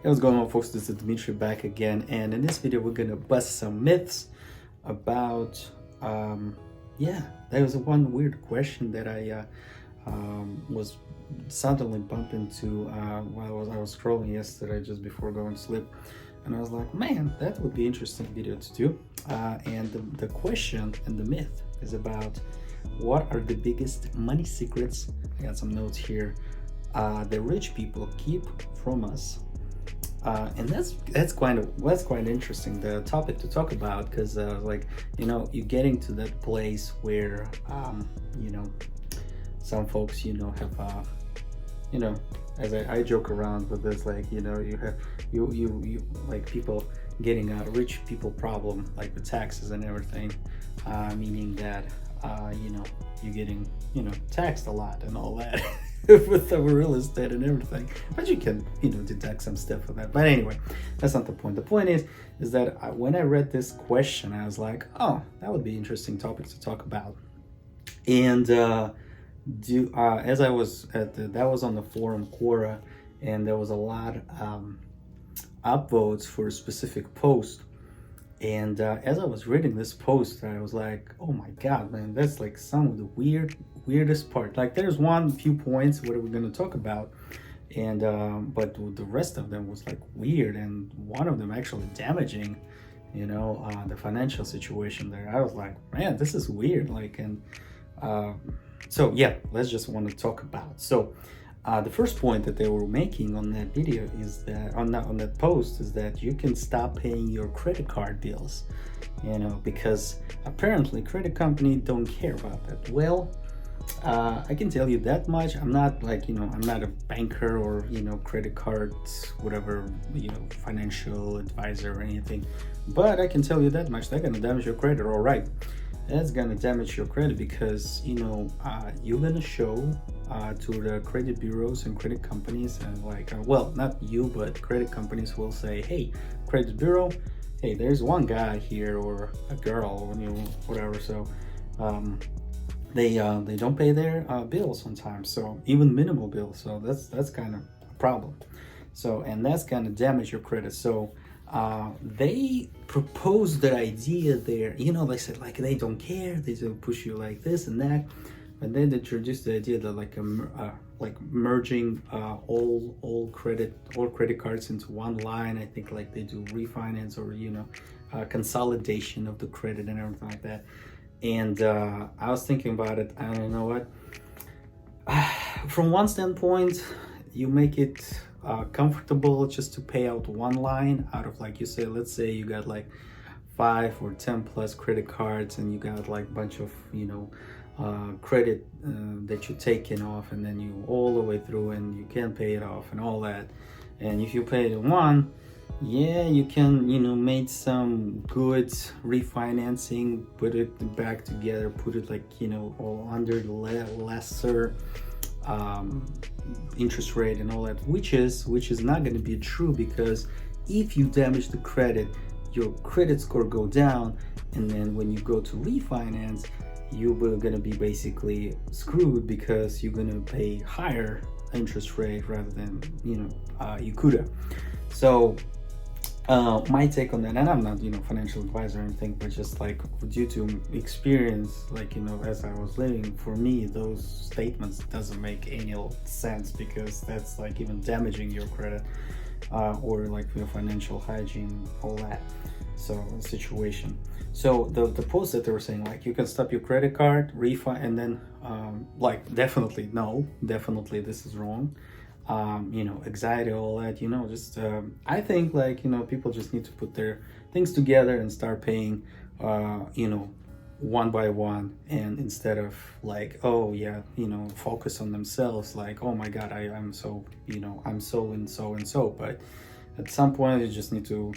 Hey, what's going on, folks? This is Dimitri back again, and in this video we're gonna bust some myths about yeah, there was one weird question that I was suddenly bumped into while I was scrolling yesterday just before going to sleep, and I was like, man, that would be an interesting video to do. And the question and the myth is about what are the biggest money secrets. I got some notes here the rich people keep from us. And that's quite interesting, the topic to talk about, because you're getting to that place where some folks have as I joke around with this, like, you have you like people getting a rich people problem, like with taxes and everything, meaning that you're getting taxed a lot and all that with the real estate and everything, but you can deduct some stuff for that. But anyway, that's not the point. The point is that when I read this question, I was like, oh, that would be an interesting topic to talk about. And as I was that was on the forum quora, and there was a lot upvotes for a specific post. And as I was reading this post, I was like, oh my god, man, that's like some of the weirdest part. Like, there's few points what we're going to talk about, and but the rest of them was like weird, and one of them actually damaging the financial situation there. I was like, man, this is weird. Like, and so yeah, let's just want to talk about. So the first point that they were making on that video is that on that post is that you can stop paying your credit card bills, because apparently credit company don't care about that. Well, I can tell you that much. I'm not I'm not a banker or credit cards, whatever, financial advisor or anything, but I can tell you that much: they're gonna damage your credit. All right, that's gonna damage your credit because you're gonna show to the credit bureaus and credit companies, and well, not you, but credit companies will say, hey, credit bureau, hey, there's one guy here or a girl, whatever. So they don't pay their bills on time, so even minimal bills. So that's kind of a problem. So, and that's gonna damage your credit. So they proposed that idea there. They said, like, they don't care, they don't push you like this and that. And then they introduced the idea that like merging all credit cards into one line. I think like they do refinance or consolidation of the credit and everything like that. And I was thinking about it. I don't know what. From one standpoint, you make it comfortable just to pay out one line out of, like, let's say you got like 5 or 10 plus credit cards, and you got like a bunch of credit that you're taking off, and then you all the way through, and you can't pay it off and all that. And if you pay it one, yeah, you can make some good refinancing, put it back together, put it like all under the lesser interest rate and all that, which is not going to be true, because if you damage the credit, your credit score go down, and then when you go to refinance, you were going to be basically screwed, because you're going to pay higher interest rate rather than you could have. So my take on that, and I'm not financial advisor or anything, but just like due to experience, like as I was living, for me those statements doesn't make any sense, because that's like even damaging your credit or like financial hygiene, all that situation. So the post that they were saying, like, you can stop your credit card, refi, and then definitely this is wrong. Anxiety, all that, just I think people just need to put their things together and start paying one by one, and instead of like, oh yeah, focus on themselves, like, oh my god, I'm so I'm so and so and so. But at some point you just need to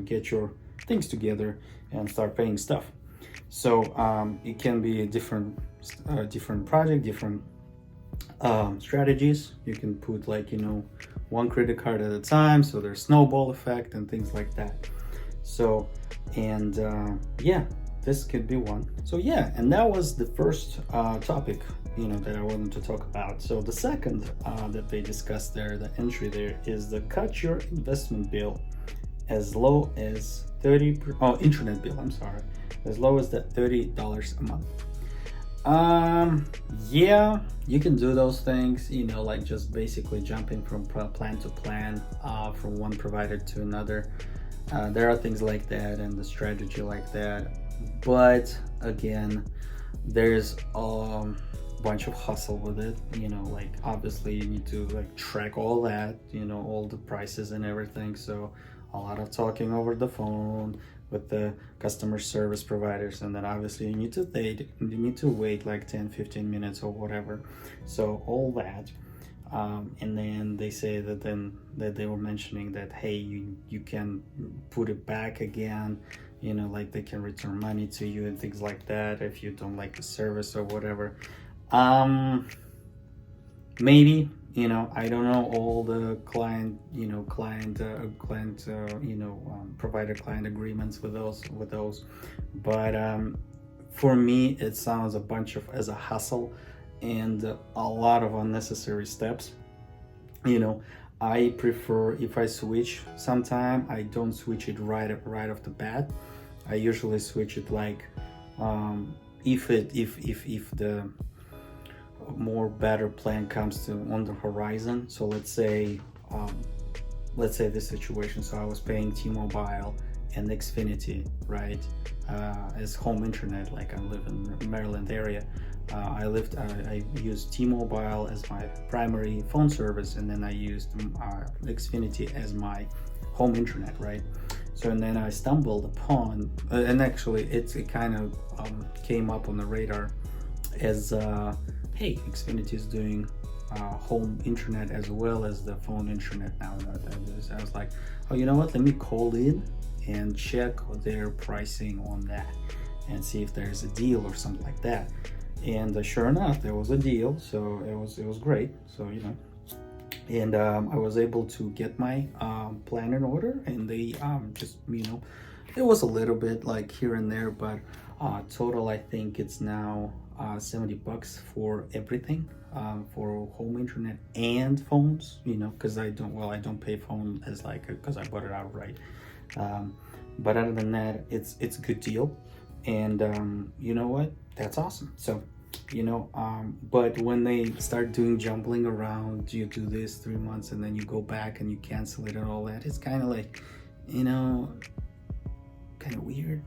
get your things together and start paying stuff. So it can be a different project, different strategies. You can put like one credit card at a time, so there's snowball effect and things like that. So, and yeah, this could be one. So yeah, and that was the first topic, that I wanted to talk about. So the second that they discussed there, the entry there, is the cut your investment bill as low as internet bill, I'm sorry, as low as the $30 a month. Yeah, you can do those things, like just basically jumping from plan to plan, from one provider to another. There are things like that and the strategy like that, but again, there's a bunch of hustle with it. Like obviously you need to like track all that, all the prices and everything. So a lot of talking over the phone with the customer service providers, and then obviously you need to wait like 10-15 minutes or whatever. So all that, and then they say that they were mentioning that, hey, you can put it back again, like they can return money to you and things like that if you don't like the service or whatever. Maybe, I don't know all the provider client agreements with those, but for me it sounds as a hustle and a lot of unnecessary steps. I prefer, if I switch sometime, I don't switch it right off the bat. I usually switch it like if the more better plan comes on the horizon. So let's say this situation. So I was paying T-Mobile and Xfinity, right, as home internet. Like I live in the Maryland area. I used T-Mobile as my primary phone service, and then I used Xfinity as my home internet, right? So and then I stumbled upon, and actually it kind of came up on the radar as hey, Xfinity is doing home internet as well as the phone internet now. I was like, oh, you know what? Let me call in and check their pricing on that and see if there's a deal or something like that. And sure enough, there was a deal. So it was great. So and I was able to get my plan in order, and they just it was a little bit like here and there, but total I think it's now $70 for everything, for home internet and phones, because I don't pay phone as because I bought it outright, but other than that, it's a good deal. And you know what, that's awesome. So but when they start doing jumbling around, you do this 3 months and then you go back and you cancel it and all that, it's kind of like kind of weird.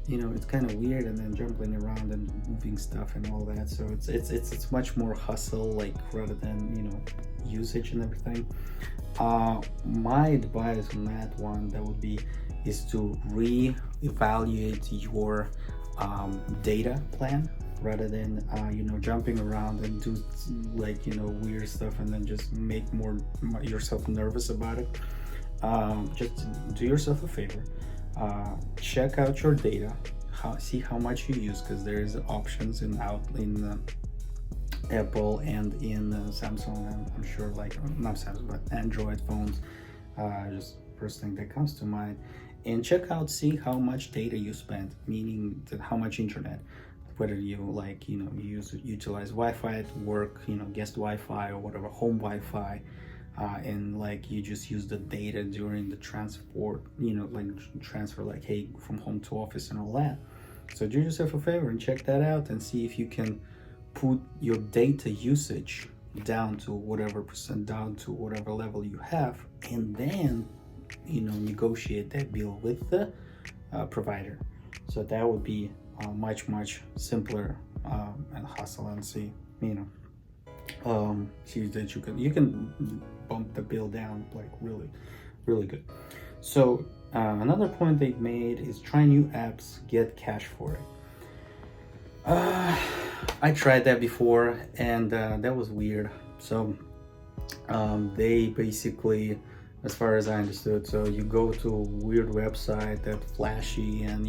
It's kind of weird, and then jumbling around and moving stuff and all that. So it's much more hustle, like, rather than usage and everything. My advice on that one is to reevaluate your data plan, rather than jumping around and do weird stuff and then just make yourself nervous about it. Just do yourself a favor. Check out your data, see how much you use, because there's options in Apple and in Samsung. I'm sure, like, not Samsung but Android phones. Just first thing that comes to mind. And see how much data you spend, meaning that how much internet, whether you utilize Wi-Fi at work, guest Wi-Fi or whatever, home Wi-Fi. And you just use the data during the transport, transfer, like, hey, from home to office and all that. So do yourself a favor and check that out and see if you can put your data usage down to whatever level you have, and then negotiate that bill with the provider. So that would be much simpler and hustle, and see that you can bump the bill down like really good. So another point they've made is try new apps, get cash for it. I tried that before, and that was weird. So they basically, as far as I understood, so you go to a weird website that's flashy and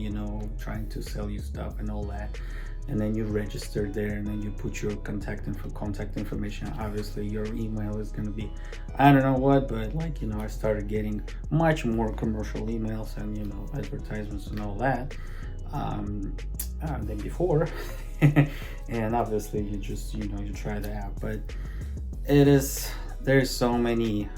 trying to sell you stuff and all that. and then you register there, and then you put your contact information. Obviously your email is going to be, I don't know what, but like, you know, I started getting much more commercial emails and, you know, advertisements and all that than before. And obviously you just, you know, you try the app, but there's so many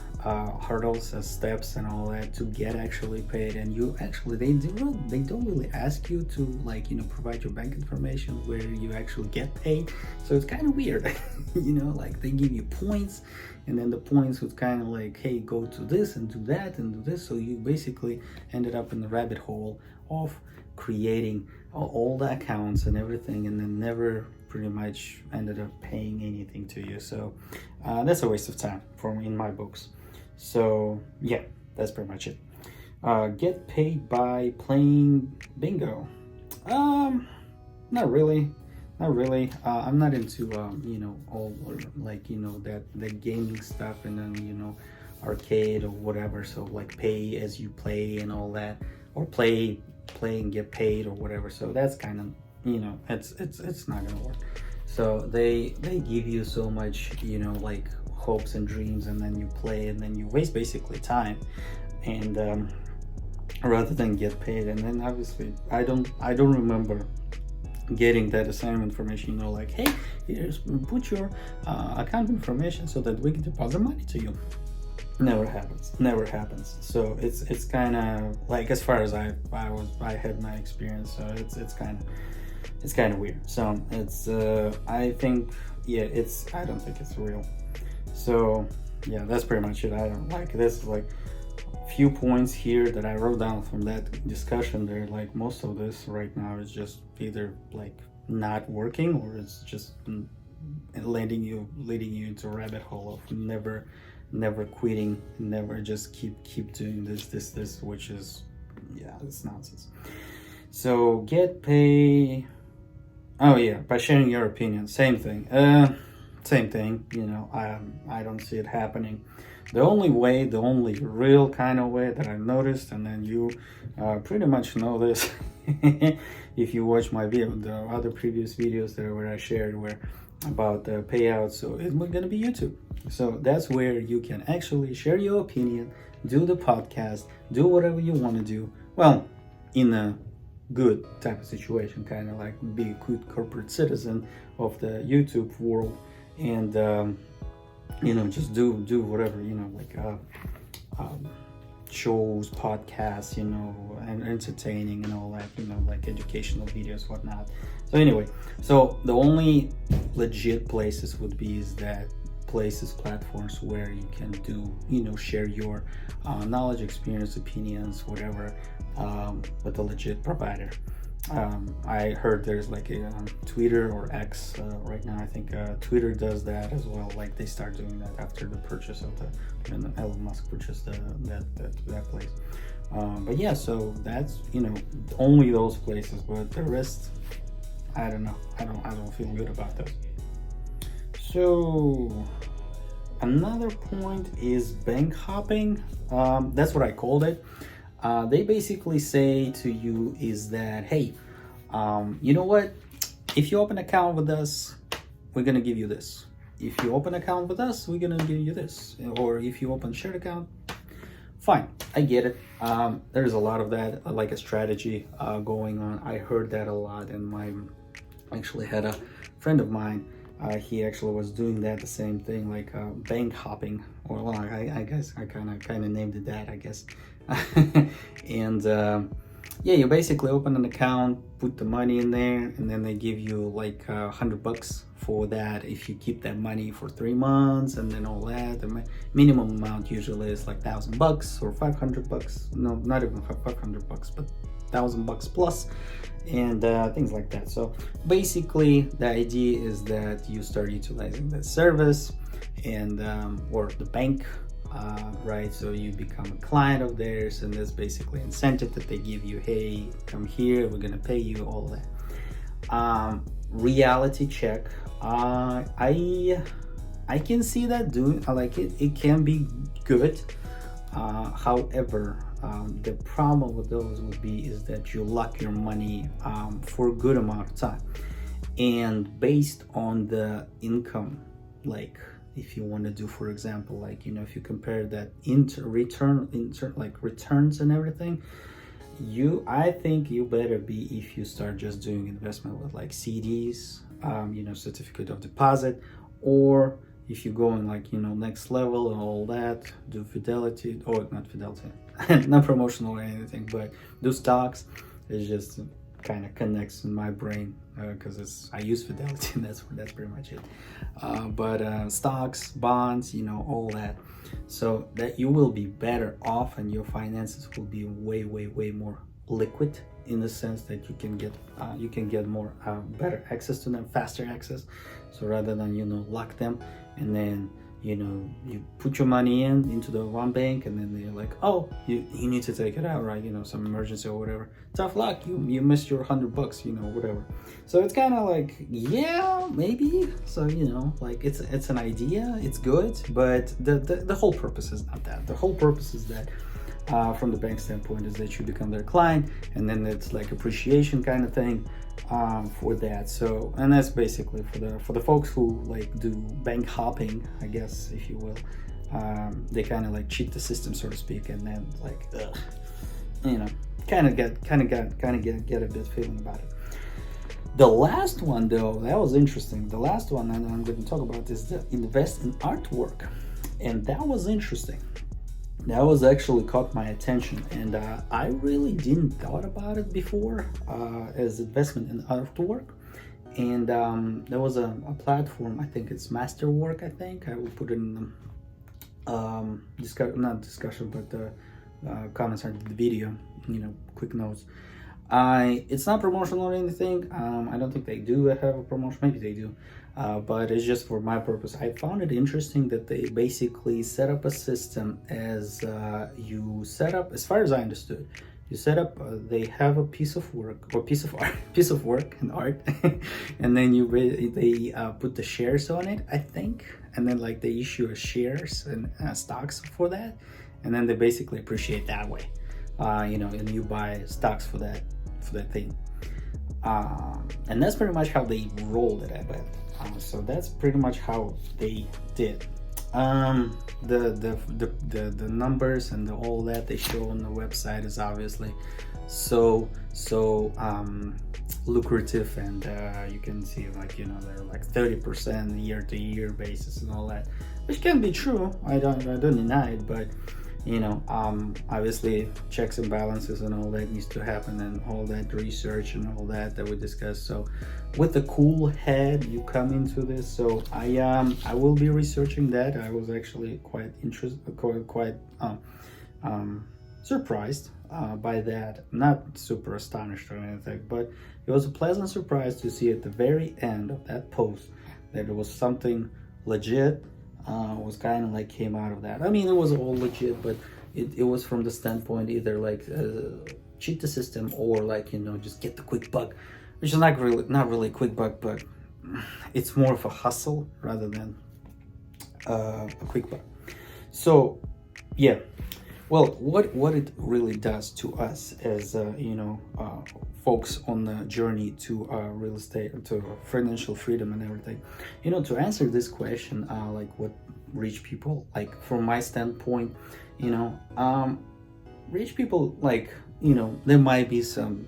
hurdles and steps and all that to get actually paid. And you actually, they don't really ask you to, like, you know, provide your bank information where you actually get paid. So it's kind of weird. You know, like they give you points, and then the points was kind of like, hey, go to this and do that and do this. So you basically ended up in the rabbit hole of creating all the accounts and everything, and then never pretty much ended up paying anything to you. So that's a waste of time in my books. So yeah, that's pretty much it. Get paid by playing bingo. Not really. I'm not into you know, all, or like, you know, that gaming stuff, and then, you know, arcade or whatever. So like pay as you play and all that, or play and get paid or whatever. So that's kind of, you know, it's not gonna work. So they give you so much, you know, like hopes and dreams, and then you play, and then you waste basically time, and rather than get paid. And then obviously I don't remember getting that assignment information, you know, like, hey, here's, put your account information so that we can deposit money to you. Never happens. So it's kind of like, as far as I had my experience, so it's kind of weird. So it's I think, yeah, I don't think it's real. So yeah, that's pretty much it. I don't like this. Like few points here that I wrote down from that discussion there. Like most of this right now is just either like not working, or it's just leading you into a rabbit hole of never quitting, never just keep doing this, which is, yeah, it's nonsense. So get paid. Oh yeah, by sharing your opinion. Same thing. You know, I don't see it happening. The only real kind of way that I noticed, and then you pretty much know this if you watch my video, the other previous videos where I shared about the payouts. So it's gonna be YouTube. So that's where you can actually share your opinion, do the podcast, do whatever you want to do. Well, in a good type of situation, kind of like be a good corporate citizen of the YouTube world, and you know, just do whatever, you know, like shows, podcasts, you know, and entertaining and all that, you know, like educational videos, whatnot. So anyway, so the only legit places would be platforms where you can do, you know, share your knowledge, experience, opinions, whatever, with a legit provider. I heard there's like a Twitter or X right now. I think Twitter does that as well. Like they start doing that after the purchase of when Elon Musk purchased that place. But yeah, so that's, you know, only those places. But the rest, I don't know. I don't feel good about those. So another point is bank hopping. That's what I called it. They basically say to you is that, hey, you know what? If you open an account with us, we're gonna give you this. If you open an account with us, we're gonna give you this. Or if you open a shared account, fine, I get it. There's a lot of that, like a strategy going on. I heard that a lot, and I actually had a friend of mine. He actually was doing that, the same thing, like bank hopping. Or well, I guess I kind of named it that, I guess. And yeah, you basically open an account, put the money in there, and then they give you like $100 for that if you keep that money for 3 months, and then all that. The minimum amount usually is like $1,000 or $500. No, not even $500, but $1,000 plus, and things like that. So basically the idea is that you start utilizing that service, and or the bank, right? So you become a client of theirs, and there's basically incentive that they give you. Hey, come here, we're gonna pay you, all that. Reality check. I can see that doing. I like it. It can be good. However, the problem with those would be is that you lock your money for a good amount of time. and based on the income, like if you want to do, for example, like, you know, if you compare that like returns and everything, I think you better be, if you start just doing investment with like CDs, you know, certificate of deposit, or if you go in like, you know, next level and all that, do Fidelity, or not Fidelity, not promotional or anything, but do stocks. It just kind of connects in my brain because I use Fidelity, and that's pretty much it. But stocks, bonds, you know, all that, so that you will be better off, and your finances will be way more liquid, in the sense that you can get more better access to them, faster access. So rather than, you know, lock them, and then, you know, you put your money into the one bank, and then they're like, oh, you need to take it out, right? You know, some emergency or whatever. Tough luck, you missed your $100, you know, whatever. So it's kind of like, yeah, maybe. So, you know, like it's an idea, it's good, but the whole purpose is not that. The whole purpose is that from the bank standpoint is that you become their client, and then it's like appreciation kind of thing for that. So, and that's basically for the folks who like do bank hopping, I guess, if you will. They kind of like cheat the system, so to speak, and then like, you know, kind of get a bit feeling about it. The last one, though, that was interesting. The last one that I'm going to talk about is the invest in artwork, and that was interesting. That was actually caught my attention, and I really didn't thought about it before as investment in artwork. And there was a platform, I think it's Masterwork. I think I will put it in the not discussion, but the comments under the video. You know, quick notes. It's not promotional or anything. I don't think they do have a promotion. Maybe they do. But it's just for my purpose. I found it interesting that they basically set up a system as you set up, as far as I understood, you set up, they have a piece of work or piece of work and art, and then they put the shares on it, I think, and then like they issue shares and stocks for that, and then they basically appreciate that way, you know, and you buy stocks for that thing, and that's pretty much how they rolled it, I bet. So that's pretty much how they did. The numbers and all that they show on the website is obviously so lucrative, and you can see, like, you know, they're like 30% year-to-year basis and all that, which can be true. I don't deny it, but you know, obviously checks and balances and all that needs to happen, and all that research and all that we discussed. So with a cool head you come into this. So I will be researching that. I was actually quite surprised by that. Not super astonished or anything, but it was a pleasant surprise to see at the very end of that post that it was something legit. Was kind of like came out of that. I mean, it was all legit, but it was from the standpoint either like cheat the system, or like, you know, just get the quick buck, which is not really a quick buck, but it's more of a hustle rather than a quick buck. So yeah, well, what it really does to us as you know, folks on the journey to real estate, to financial freedom and everything, you know, to answer this question, like what rich people, like from my standpoint, you know, rich people, like, you know, there might be some,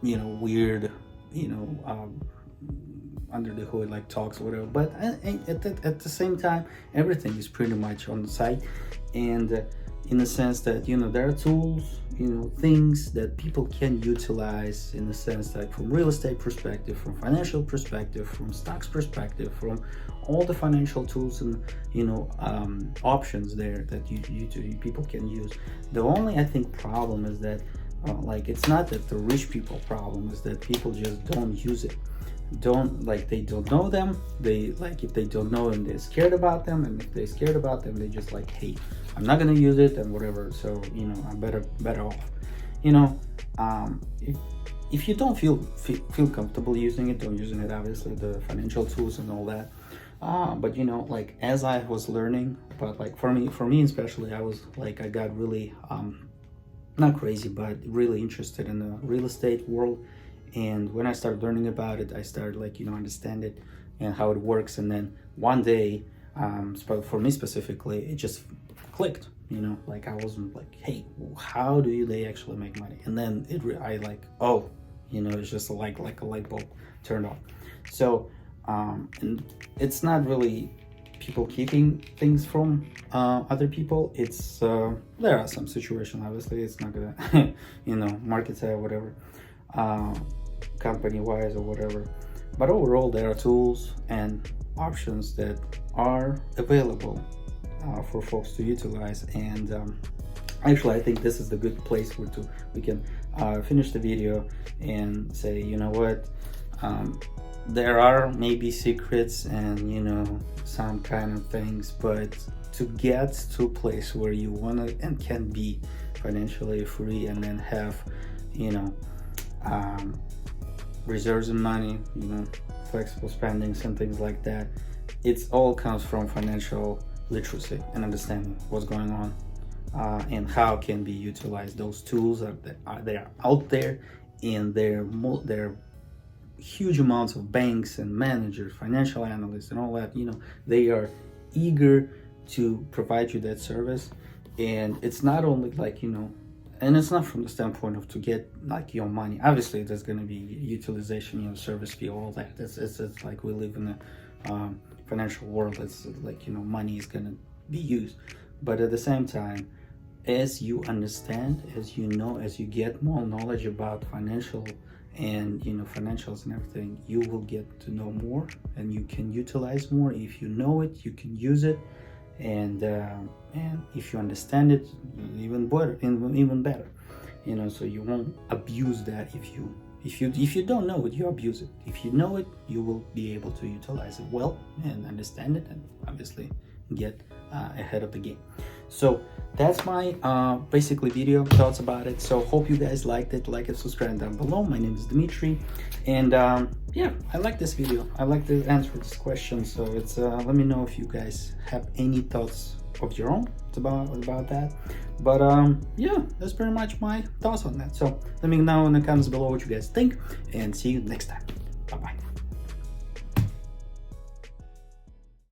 you know, weird, you know, under the hood like talks or whatever, but at the same time, everything is pretty much on the site, and in the sense that, you know, there are tools, you know, things that people can utilize, in the sense that from real estate perspective, from financial perspective, from stocks perspective, from all the financial tools and, you know, options there that people can use. The only, I think, problem is that like, it's not that the rich people problem, is that people just don't use it. They don't know them. They, like, if they don't know them, they're scared about them, and if they're scared about them, they just like, hey, I'm not gonna use it and whatever, so, you know, I'm better off, you know. If you don't feel comfortable using it, don't using it, obviously, the financial tools and all that, but, you know, like, as I was learning, but like for me especially, I was like, I got really not crazy, but really interested in the real estate world, And when I started learning about it, I started like, understand it and how it works. And then one day, for me specifically, it just clicked, like I wasn't like, hey, how do they actually make money? And then I like, oh, it's just like a light bulb turned on. So, and it's not really people keeping things from other people. It's there are some situations, obviously it's not gonna market or whatever, company wise or whatever, but overall there are tools and options that are available for folks to utilize. And actually I think this is the good place where we can finish the video and say, what, there are maybe secrets and some kind of things, but to get to a place where you want to and can be financially free and then have reserves of money, flexible spendings and things like that, it's all comes from financial literacy and understanding what's going on, and how can be utilized. Those tools they are out there, and they're huge amounts of banks and managers, financial analysts and all that, they are eager to provide you that service. And it's not only like, and it's not from the standpoint of to get like your money. Obviously there's going to be utilization, service fee, all that. It's like we live in a financial world. It's like, money is going to be used. But at the same time, as you understand, as you get more knowledge about financial and financials and everything, you will get to know more and you can utilize more. If you know it, you can use it, and if you understand it, even better, so you won't abuse that. If you don't know it, you abuse it. If you know it, you will be able to utilize it well and understand it, and obviously get ahead of the game. So that's my basically video thoughts about it. So hope you guys liked it. Like it, subscribe down below. My name is Dmitry, and yeah, I like this video. I like to answer this question. So it's let me know if you guys have any thoughts of your own about that. But yeah, that's pretty much my thoughts on that. So let me know in the comments below what you guys think, and see you next time. Bye bye.